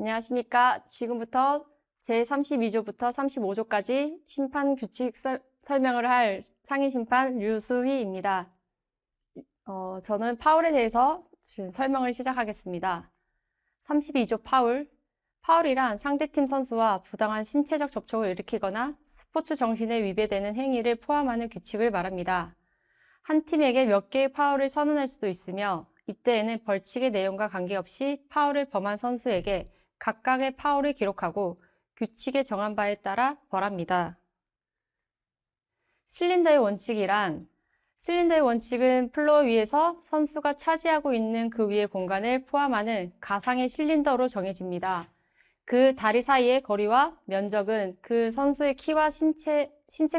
안녕하십니까. 지금부터 제32조부터 35조까지 심판 규칙 설명을 할 상위심판 류수희입니다. 저는 파울에 대해서 설명을 시작하겠습니다. 32조 파울. 파울이란 상대팀 선수와 부당한 신체적 접촉을 일으키거나 스포츠 정신에 위배되는 행위를 포함하는 규칙을 말합니다. 한 팀에게 몇 개의 파울을 선언할 수도 있으며 이때에는 벌칙의 내용과 관계없이 파울을 범한 선수에게 각각의 파울을 기록하고 규칙에 정한 바에 따라 벌합니다. 실린더의 원칙이란 실린더의 원칙은 플로어 위에서 선수가 차지하고 있는 그 위의 공간을 포함하는 가상의 실린더로 정해집니다. 그 다리 사이의 거리와 면적은 그 선수의 키와 신체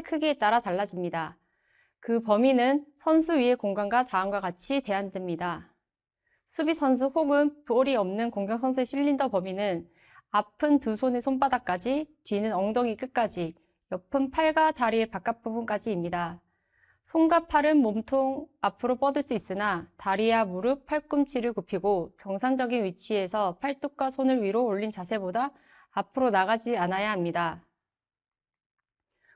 크기에 따라 달라집니다. 그 범위는 선수 위의 공간과 다음과 같이 제한됩니다. 수비 선수 혹은 볼이 없는 공격 선수의 실린더 범위는 앞은 두 손의 손바닥까지, 뒤는 엉덩이 끝까지, 옆은 팔과 다리의 바깥 부분까지입니다. 손과 팔은 몸통 앞으로 뻗을 수 있으나 다리와 무릎, 팔꿈치를 굽히고 정상적인 위치에서 팔뚝과 손을 위로 올린 자세보다 앞으로 나가지 않아야 합니다.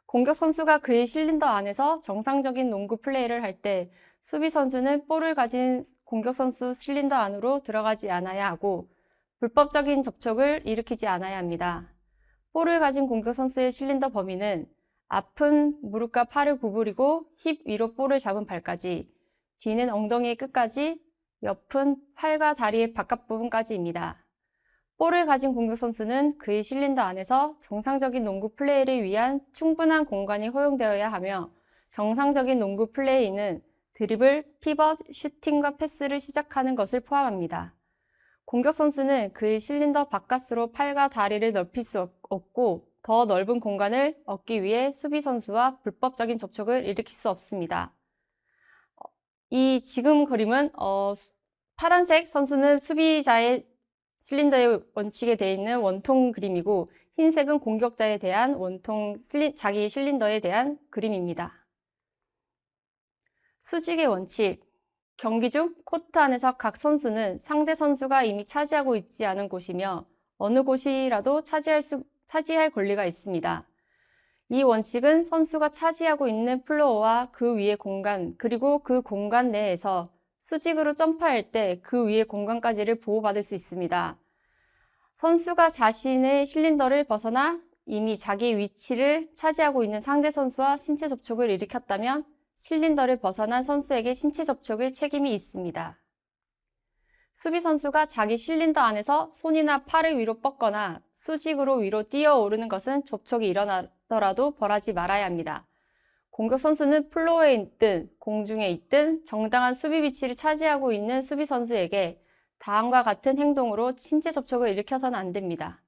공격 선수가 그의 실린더 안에서 정상적인 농구 플레이를 할 때 수비 선수는 볼을 가진 공격 선수 실린더 안으로 들어가지 않아야 하고 불법적인 접촉을 일으키지 않아야 합니다. 볼을 가진 공격 선수의 실린더 범위는 앞은 무릎과 팔을 구부리고 힙 위로 볼을 잡은 발까지, 뒤는 엉덩이의 끝까지, 옆은 팔과 다리의 바깥 부분까지입니다. 볼을 가진 공격 선수는 그의 실린더 안에서 정상적인 농구 플레이를 위한 충분한 공간이 허용되어야 하며 정상적인 농구 플레이는 드리블, 피벗, 슈팅과 패스를 시작하는 것을 포함합니다. 공격 선수는 그의 실린더 바깥으로 팔과 다리를 넓힐 수 없고 더 넓은 공간을 얻기 위해 수비 선수와 불법적인 접촉을 일으킬 수 없습니다. 이 지금 그림은 파란색 선수는 수비자의 실린더의 원칙에 되어 있는 원통 그림이고 흰색은 공격자에 대한 원통 자기 실린더에 대한 그림입니다. 수직의 원칙. 경기 중 코트 안에서 각 선수는 상대 선수가 이미 차지하고 있지 않은 곳이며 어느 곳이라도 차지할 권리가 있습니다. 이 원칙은 선수가 차지하고 있는 플로어와 그 위의 공간 그리고 그 공간 내에서 수직으로 점프할 때 그 위의 공간까지를 보호받을 수 있습니다. 선수가 자신의 실린더를 벗어나 이미 자기 위치를 차지하고 있는 상대 선수와 신체 접촉을 일으켰다면 실린더를 벗어난 선수에게 신체 접촉의 책임이 있습니다. 수비 선수가 자기 실린더 안에서 손이나 팔을 위로 뻗거나 수직으로 위로 뛰어오르는 것은 접촉이 일어나더라도 벌하지 말아야 합니다. 공격 선수는 플로어에 있든 공중에 있든 정당한 수비 위치를 차지하고 있는 수비 선수에게 다음과 같은 행동으로 신체 접촉을 일으켜서는 안 됩니다.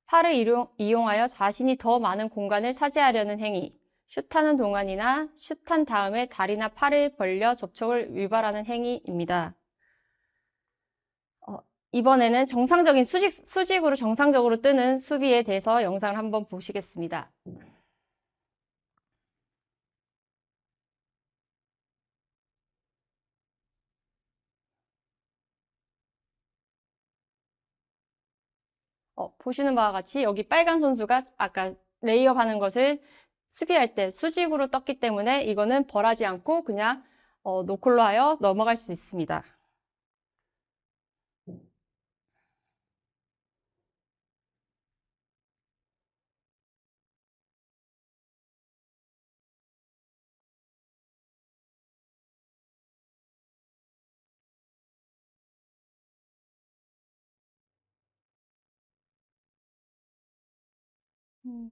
팔을 이용하여 자신이 더 많은 공간을 차지하려는 행위, 슛하는 동안이나 슛한 다음에 다리나 팔을 벌려 접촉을 유발하는 행위입니다. 이번에는 정상적인 수직으로 정상적으로 뜨는 수비에 대해서 영상을 한번 보시겠습니다. 보시는 바와 같이 여기 빨간 선수가 아까 레이업 하는 것을 수비할 때 수직으로 떴기 때문에 이거는 벌하지 않고 그냥 노콜로 하여 넘어갈 수 있습니다. 음,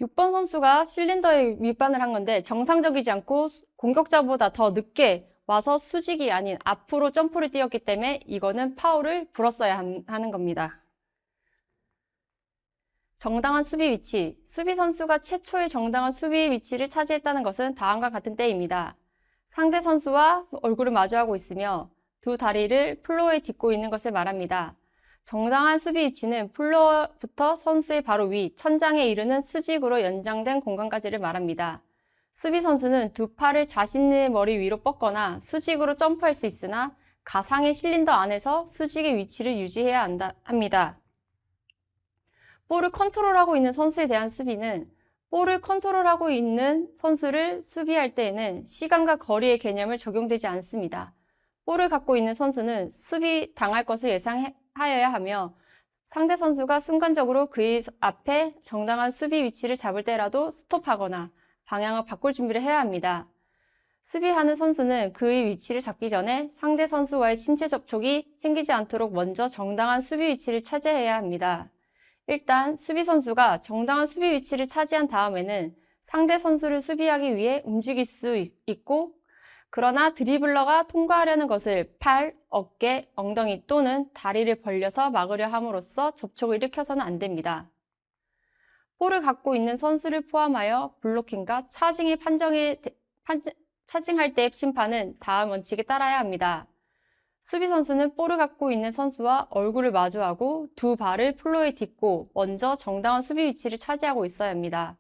6번 선수가 실린더에 위반을 한 건데 정상적이지 않고 공격자보다 더 늦게 와서 수직이 아닌 앞으로 점프를 뛰었기 때문에 이거는 파울을 불었어야 하는 겁니다. 정당한 수비 위치. 수비 선수가 최초의 정당한 수비 위치를 차지했다는 것은 다음과 같은 때입니다. 상대 선수와 얼굴을 마주하고 있으며 두 다리를 플로어에 딛고 있는 것을 말합니다. 정당한 수비 위치는 플로어부터 선수의 바로 위, 천장에 이르는 수직으로 연장된 공간까지를 말합니다. 수비 선수는 두 팔을 자신의 머리 위로 뻗거나 수직으로 점프할 수 있으나 가상의 실린더 안에서 수직의 위치를 유지해야 합니다. 볼을 컨트롤하고 있는 선수에 대한 수비는 볼을 컨트롤하고 있는 선수를 수비할 때에는 시간과 거리의 개념을 적용되지 않습니다. 볼을 갖고 있는 선수는 수비 당할 것을 예상하여야 하며 상대 선수가 순간적으로 그의 앞에 정당한 수비 위치를 잡을 때라도 스톱하거나 방향을 바꿀 준비를 해야 합니다. 수비하는 선수는 그의 위치를 잡기 전에 상대 선수와의 신체 접촉이 생기지 않도록 먼저 정당한 수비 위치를 차지해야 합니다. 일단 수비 선수가 정당한 수비 위치를 차지한 다음에는 상대 선수를 수비하기 위해 움직일 수 있고, 그러나 드리블러가 통과하려는 것을 팔, 어깨, 엉덩이 또는 다리를 벌려서 막으려 함으로써 접촉을 일으켜서는 안 됩니다. 볼을 갖고 있는 선수를 포함하여 블로킹과 차징할 때의 심판은 다음 원칙에 따라야 합니다. 수비 선수는 볼을 갖고 있는 선수와 얼굴을 마주하고 두 발을 플로어에 딛고 먼저 정당한 수비 위치를 차지하고 있어야 합니다.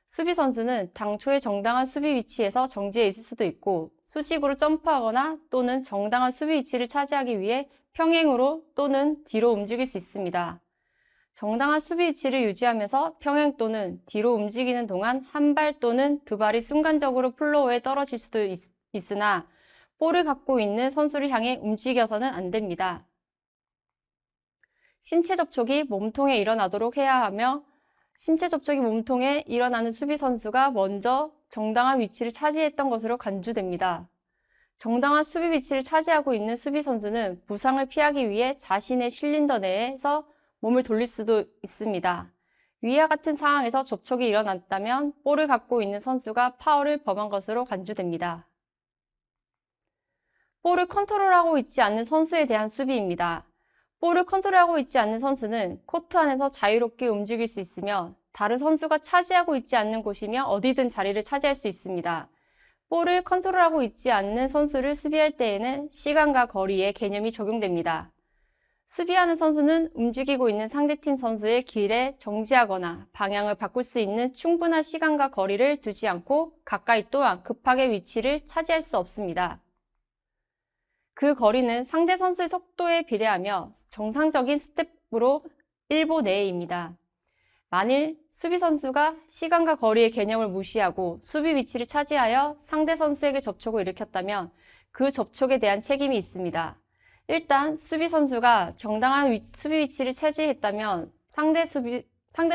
수비 선수는 당초의 정당한 수비 위치에서 정지해 있을 수도 있고 수직으로 점프하거나 또는 정당한 수비 위치를 차지하기 위해 평행으로 또는 뒤로 움직일 수 있습니다. 정당한 수비 위치를 유지하면서 평행 또는 뒤로 움직이는 동안 한 발 또는 두 발이 순간적으로 플로어에 떨어질 수도 있으나 볼을 갖고 있는 선수를 향해 움직여서는 안 됩니다. 신체 접촉이 몸통에 일어나도록 해야 하며 신체 접촉이 몸통에 일어나는 수비 선수가 먼저 정당한 위치를 차지했던 것으로 간주됩니다. 정당한 수비 위치를 차지하고 있는 수비 선수는 부상을 피하기 위해 자신의 실린더 내에서 몸을 돌릴 수도 있습니다. 위와 같은 상황에서 접촉이 일어났다면 볼을 갖고 있는 선수가 파울을 범한 것으로 간주됩니다. 볼을 컨트롤하고 있지 않는 선수에 대한 수비입니다. 볼을 컨트롤하고 있지 않는 선수는 코트 안에서 자유롭게 움직일 수 있으며 다른 선수가 차지하고 있지 않는 곳이며 어디든 자리를 차지할 수 있습니다. 볼을 컨트롤하고 있지 않는 선수를 수비할 때에는 시간과 거리의 개념이 적용됩니다. 수비하는 선수는 움직이고 있는 상대팀 선수의 길에 정지하거나 방향을 바꿀 수 있는 충분한 시간과 거리를 두지 않고 가까이 또한 급하게 위치를 차지할 수 없습니다. 그 거리는 상대 선수의 속도에 비례하며 정상적인 스텝으로 1보 내외입니다. 만일 수비 선수가 시간과 거리의 개념을 무시하고 수비 위치를 차지하여 상대 선수에게 접촉을 일으켰다면 그 접촉에 대한 책임이 있습니다. 일단 수비 선수가 정당한 수비 위치를 차지했다면 상대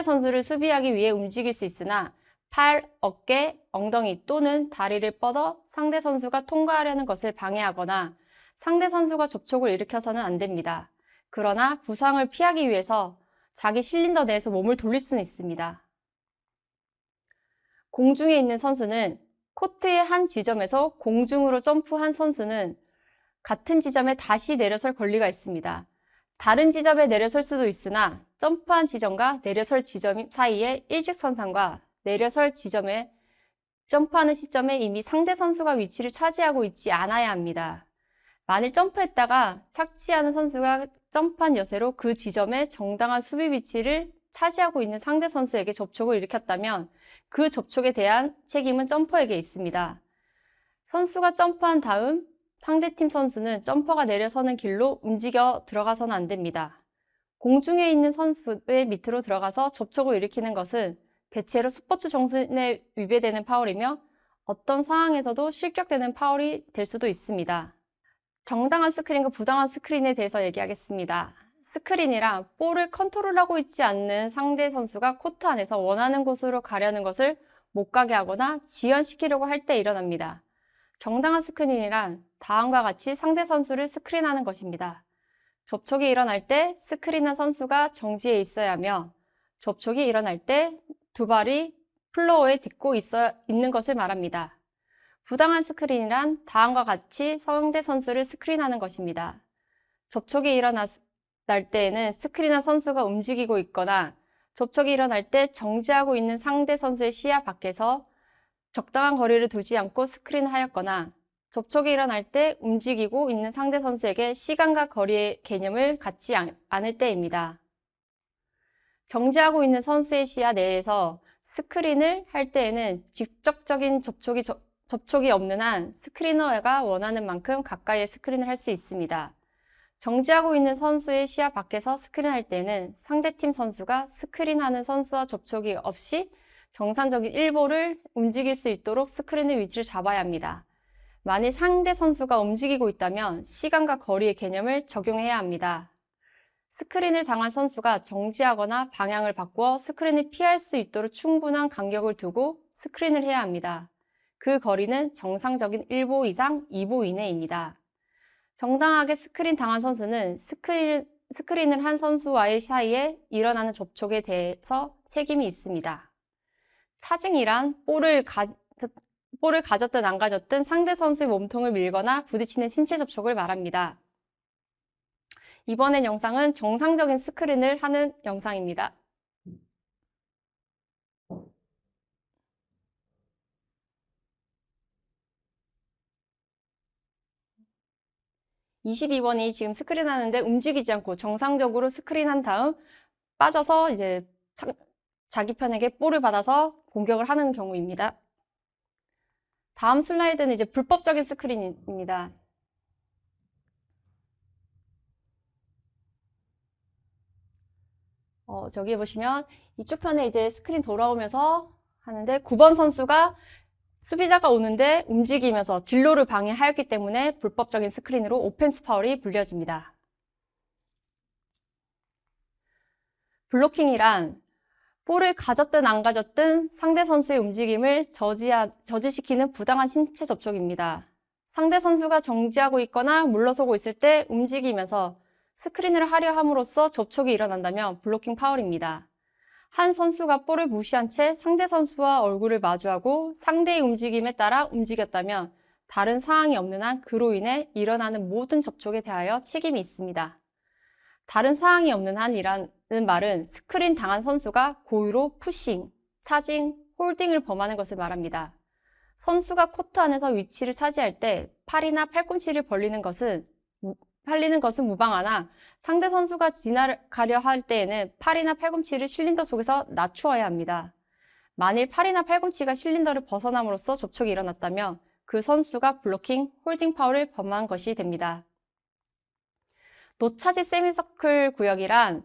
선수를 수비하기 위해 움직일 수 있으나 팔, 어깨, 엉덩이 또는 다리를 뻗어 상대 선수가 통과하려는 것을 방해하거나 상대 선수가 접촉을 일으켜서는 안 됩니다. 그러나 부상을 피하기 위해서 자기 실린더 내에서 몸을 돌릴 수는 있습니다. 공중에 있는 선수는 코트의 한 지점에서 공중으로 점프한 선수는 같은 지점에 다시 내려설 권리가 있습니다. 다른 지점에 내려설 수도 있으나 점프한 지점과 내려설 지점 사이의 일직선상과 내려설 지점에 점프하는 시점에 이미 상대 선수가 위치를 차지하고 있지 않아야 합니다. 만일 점프했다가 착지하는 선수가 점프한 여세로 그 지점에 정당한 수비 위치를 차지하고 있는 상대 선수에게 접촉을 일으켰다면 그 접촉에 대한 책임은 점퍼에게 있습니다. 선수가 점프한 다음 상대팀 선수는 점퍼가 내려서는 길로 움직여 들어가서는 안 됩니다. 공중에 있는 선수의 밑으로 들어가서 접촉을 일으키는 것은 대체로 스포츠 정신에 위배되는 파울이며 어떤 상황에서도 실격되는 파울이 될 수도 있습니다. 정당한 스크린과 부당한 스크린에 대해서 얘기하겠습니다. 스크린이란 볼을 컨트롤하고 있지 않는 상대 선수가 코트 안에서 원하는 곳으로 가려는 것을 못 가게 하거나 지연시키려고 할 때 일어납니다. 정당한 스크린이란 다음과 같이 상대 선수를 스크린하는 것입니다. 접촉이 일어날 때 스크린한 선수가 정지해 있어야 하며 접촉이 일어날 때 두 발이 플로어에 딛고 있는 것을 말합니다. 부당한 스크린이란 다음과 같이 상대 선수를 스크린하는 것입니다. 접촉이 일어날 때에는 스크린한 선수가 움직이고 있거나 접촉이 일어날 때 정지하고 있는 상대 선수의 시야 밖에서 적당한 거리를 두지 않고 스크린하였거나 접촉이 일어날 때 움직이고 있는 상대 선수에게 시간과 거리의 개념을 갖지 않을 때입니다. 정지하고 있는 선수의 시야 내에서 스크린을 할 때에는 직접적인 접촉이 없는 한 스크리너가 원하는 만큼 가까이에 스크린을 할 수 있습니다. 정지하고 있는 선수의 시야 밖에서 스크린할 때는 상대팀 선수가 스크린하는 선수와 접촉이 없이 정상적인 일보를 움직일 수 있도록 스크린의 위치를 잡아야 합니다. 만일 상대 선수가 움직이고 있다면 시간과 거리의 개념을 적용해야 합니다. 스크린을 당한 선수가 정지하거나 방향을 바꾸어 스크린을 피할 수 있도록 충분한 간격을 두고 스크린을 해야 합니다. 그 거리는 정상적인 1보 이상 2보 이내입니다. 정당하게 스크린 당한 선수는 스크린을 한 선수와의 사이에 일어나는 접촉에 대해서 책임이 있습니다. 차징이란 볼을 가졌든 안 가졌든 상대 선수의 몸통을 밀거나 부딪히는 신체 접촉을 말합니다. 이번엔 영상은 정상적인 스크린을 하는 영상입니다. (22번이) 지금 스크린 하는데 움직이지 않고 정상적으로 스크린 한 다음 빠져서 이제 자기 편에게 볼을 받아서 공격을 하는 경우입니다. 다음 슬라이드는 이제 불법적인 스크린입니다. 저기에 보시면 이쪽 편에 이제 스크린 돌아오면서 하는데 9번 선수가 수비자가 오는데 움직이면서 진로를 방해하였기 때문에 불법적인 스크린으로 오펜스 파울이 불려집니다. 블로킹이란 볼을 가졌든 안 가졌든 상대 선수의 움직임을 저지시키는 부당한 신체 접촉입니다. 상대 선수가 정지하고 있거나 물러서고 있을 때 움직이면서 스크린을 하려 함으로써 접촉이 일어난다면 블로킹 파울입니다. 한 선수가 볼을 무시한 채 상대 선수와 얼굴을 마주하고 상대의 움직임에 따라 움직였다면 다른 상황이 없는 한 그로 인해 일어나는 모든 접촉에 대하여 책임이 있습니다. 다른 상황이 없는 한이라는 말은 스크린 당한 선수가 고의로 푸싱, 차징, 홀딩을 범하는 것을 말합니다. 선수가 코트 안에서 위치를 차지할 때 팔이나 팔꿈치를 벌리는 것은 무방하나 상대 선수가 지나가려 할 때에는 팔이나 팔꿈치를 실린더 속에서 낮추어야 합니다. 만일 팔이나 팔꿈치가 실린더를 벗어남으로써 접촉이 일어났다면 그 선수가 블로킹, 홀딩 파울을 범한 것이 됩니다. 노차지 세미서클 구역이란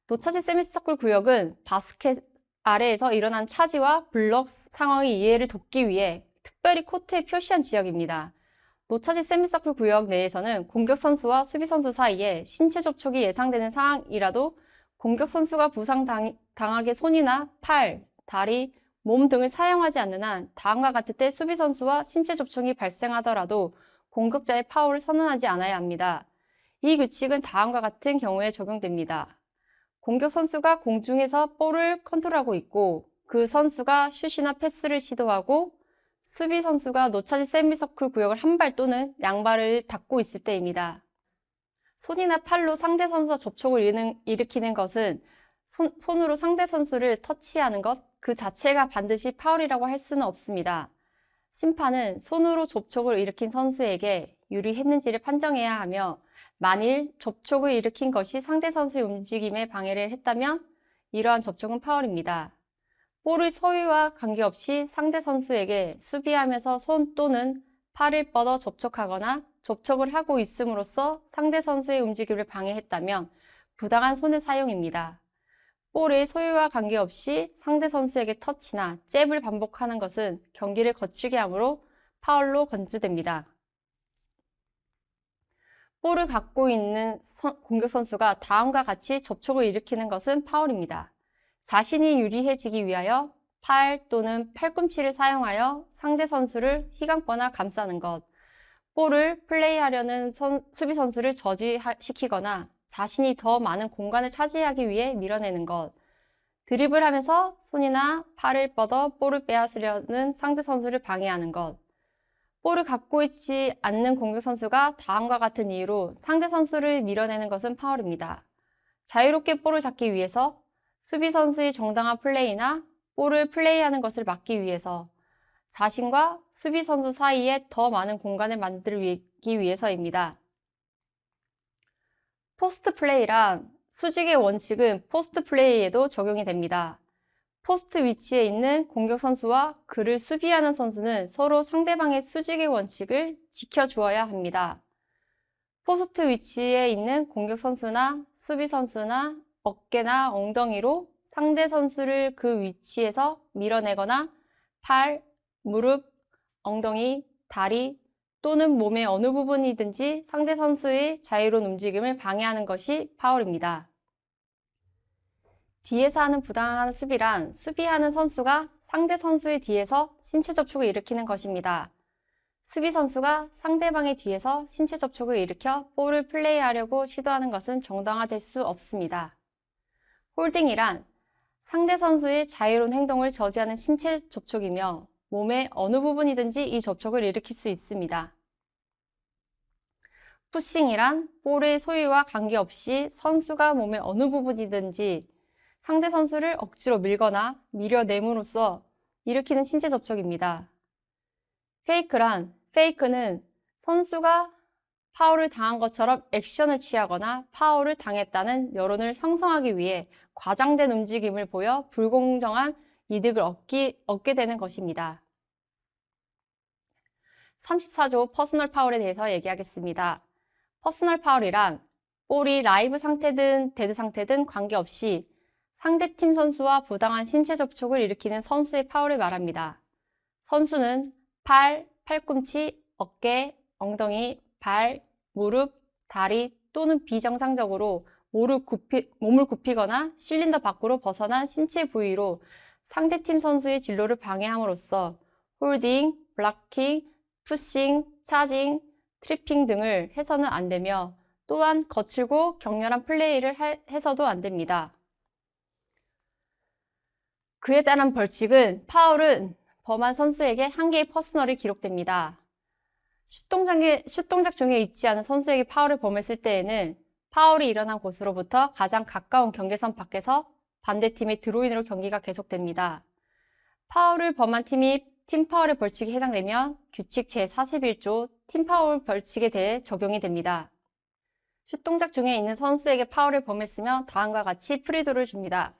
노차지 세미서클 구역은 바스켓 아래에서 일어난 차지와 블록 상황의 이해를 돕기 위해 특별히 코트에 표시한 지역입니다. 노차지 세미서클 구역 내에서는 공격 선수와 수비 선수 사이에 신체 접촉이 예상되는 상황이라도 공격 선수가 부상당하게 손이나 팔, 다리, 몸 등을 사용하지 않는 한 다음과 같을 때 수비 선수와 신체 접촉이 발생하더라도 공격자의 파울을 선언하지 않아야 합니다. 이 규칙은 다음과 같은 경우에 적용됩니다. 공격 선수가 공중에서 볼을 컨트롤하고 있고 그 선수가 슛이나 패스를 시도하고 수비 선수가 노차지 세미서클 구역을 한 발 또는 양발을 닫고 있을 때입니다. 손이나 팔로 상대 선수와 접촉을 일으키는 것은 손으로 상대 선수를 터치하는 것 그 자체가 반드시 파울이라고 할 수는 없습니다. 심판은 손으로 접촉을 일으킨 선수에게 유리했는지를 판정해야 하며 만일 접촉을 일으킨 것이 상대 선수의 움직임에 방해를 했다면 이러한 접촉은 파울입니다. 볼의 소유와 관계없이 상대 선수에게 수비하면서 손 또는 팔을 뻗어 접촉하거나 접촉을 하고 있음으로써 상대 선수의 움직임을 방해했다면 부당한 손의 사용입니다. 볼의 소유와 관계없이 상대 선수에게 터치나 잽을 반복하는 것은 경기를 거칠게 하므로 파울로 건주됩니다. 볼을 갖고 있는 공격 선수가 다음과 같이 접촉을 일으키는 것은 파울입니다. 자신이 유리해지기 위하여 팔 또는 팔꿈치를 사용하여 상대 선수를 휘감거나 감싸는 것, 볼을 플레이하려는 수비 선수를 저지시키거나 자신이 더 많은 공간을 차지하기 위해 밀어내는 것, 드리블하면서 손이나 팔을 뻗어 볼을 빼앗으려는 상대 선수를 방해하는 것, 볼을 갖고 있지 않는 공격 선수가 다음과 같은 이유로 상대 선수를 밀어내는 것은 파울입니다. 자유롭게 볼을 잡기 위해서, 수비 선수의 정당한 플레이나 볼을 플레이하는 것을 막기 위해서, 자신과 수비 선수 사이에 더 많은 공간을 만들기 위해서입니다. 포스트 플레이란 수직의 원칙은 포스트 플레이에도 적용이 됩니다. 포스트 위치에 있는 공격 선수와 그를 수비하는 선수는 서로 상대방의 수직의 원칙을 지켜주어야 합니다. 포스트 위치에 있는 공격 선수나 수비 선수나 어깨나 엉덩이로 상대 선수를 그 위치에서 밀어내거나 팔, 무릎, 엉덩이, 다리 또는 몸의 어느 부분이든지 상대 선수의 자유로운 움직임을 방해하는 것이 파울입니다. 뒤에서 하는 부당한 수비란 수비하는 선수가 상대 선수의 뒤에서 신체 접촉을 일으키는 것입니다. 수비 선수가 상대방의 뒤에서 신체 접촉을 일으켜 볼을 플레이하려고 시도하는 것은 정당화될 수 없습니다. 홀딩이란 상대 선수의 자유로운 행동을 저지하는 신체 접촉이며 몸의 어느 부분이든지 이 접촉을 일으킬 수 있습니다. 푸싱이란 볼의 소유와 관계없이 선수가 몸의 어느 부분이든지 상대 선수를 억지로 밀거나 밀어냄으로써 일으키는 신체 접촉입니다. 페이크는 선수가 파울을 당한 것처럼 액션을 취하거나 파울을 당했다는 여론을 형성하기 위해 과장된 움직임을 보여 불공정한 이득을 얻게 되는 것입니다. 34조 퍼스널 파울에 대해서 얘기하겠습니다. 퍼스널 파울이란 볼이 라이브 상태든 데드 상태든 관계없이 상대팀 선수와 부당한 신체 접촉을 일으키는 선수의 파울을 말합니다. 선수는 팔, 팔꿈치, 어깨, 엉덩이, 발, 무릎, 다리 또는 비정상적으로 몸을 굽히거나 실린더 밖으로 벗어난 신체 부위로 상대팀 선수의 진로를 방해함으로써 홀딩, 블로킹, 푸싱, 차징, 트리핑 등을 해서는 안 되며 또한 거칠고 격렬한 플레이를 해서도 안 됩니다. 그에 따른 파울은 범한 선수에게 한 개의 퍼스널이 기록됩니다. 슛 동작 중에 있지 않은 선수에게 파울을 범했을 때에는 파울이 일어난 곳으로부터 가장 가까운 경계선 밖에서 반대팀의 드로인으로 경기가 계속됩니다. 파울을 범한 팀이 팀 파울의 벌칙에 해당되면 규칙 제41조 팀 파울 벌칙에 대해 적용이 됩니다. 슛 동작 중에 있는 선수에게 파울을 범했으면 다음과 같이 프리드를 줍니다.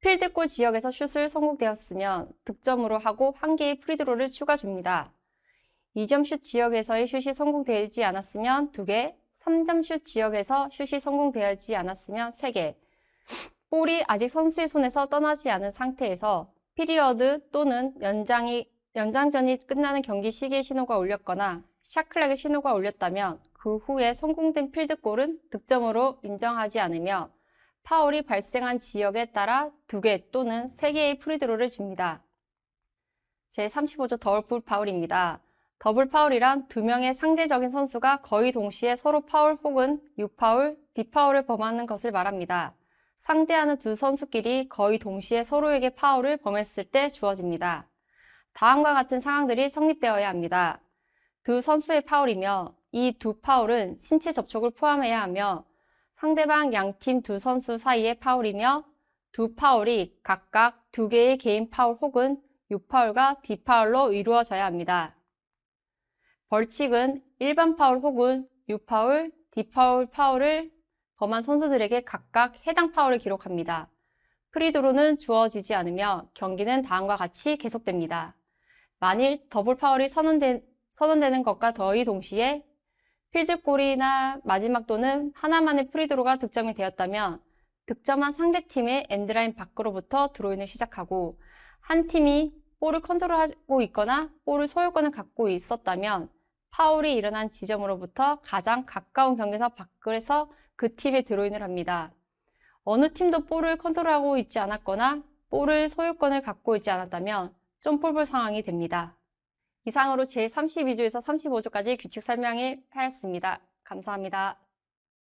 필드골 지역에서 슛을 성공되었으면 득점으로 하고 한 개의 프리드로를 추가 줍니다. 2점 슛 지역에서의 슛이 성공되지 않았으면 2개, 3점 슛 지역에서 슛이 성공되지 않았으면 3개, 볼이 아직 선수의 손에서 떠나지 않은 상태에서 피리어드 또는 연장전이 끝나는 경기 시기에 신호가 울렸거나 샷클락의 신호가 울렸다면 그 후에 성공된 필드골은 득점으로 인정하지 않으며 파울이 발생한 지역에 따라 2개 또는 3개의 프리드로를 줍니다. 제35조 더블 파울입니다. 더블 파울이란 2명의 상대적인 선수가 거의 동시에 서로 파울 혹은 유파울, 디파울을 범하는 것을 말합니다. 상대하는 두 선수끼리 거의 동시에 서로에게 파울을 범했을 때 주어집니다. 다음과 같은 상황들이 성립되어야 합니다. 두 선수의 파울이며 이 두 파울은 신체 접촉을 포함해야 하며 상대방 양팀 두 선수 사이의 파울이며 두 파울이 각각 2개의 개인 파울 혹은 유파울과 디파울로 이루어져야 합니다. 벌칙은 일반 파울 혹은 유파울, 디파울 파울을 범한 선수들에게 각각 해당 파울을 기록합니다. 프리드로는 주어지지 않으며 경기는 다음과 같이 계속됩니다. 만일 더블 파울이 선언되는 것과 거의 동시에 필드골이나 마지막 또는 하나만의 프리드로가 득점이 되었다면 득점한 상대팀의 엔드라인 밖으로부터 드로인을 시작하고 한 팀이 볼을 컨트롤하고 있거나 볼을 소유권을 갖고 있었다면 파울이 일어난 지점으로부터 가장 가까운 경계선 밖에서 그 팀의 드로인을 합니다. 어느 팀도 볼을 컨트롤하고 있지 않았거나 볼을 소유권을 갖고 있지 않았다면 점볼볼 상황이 됩니다. 이상으로 제32조에서 35조까지 규칙 설명을 하였습니다. 감사합니다.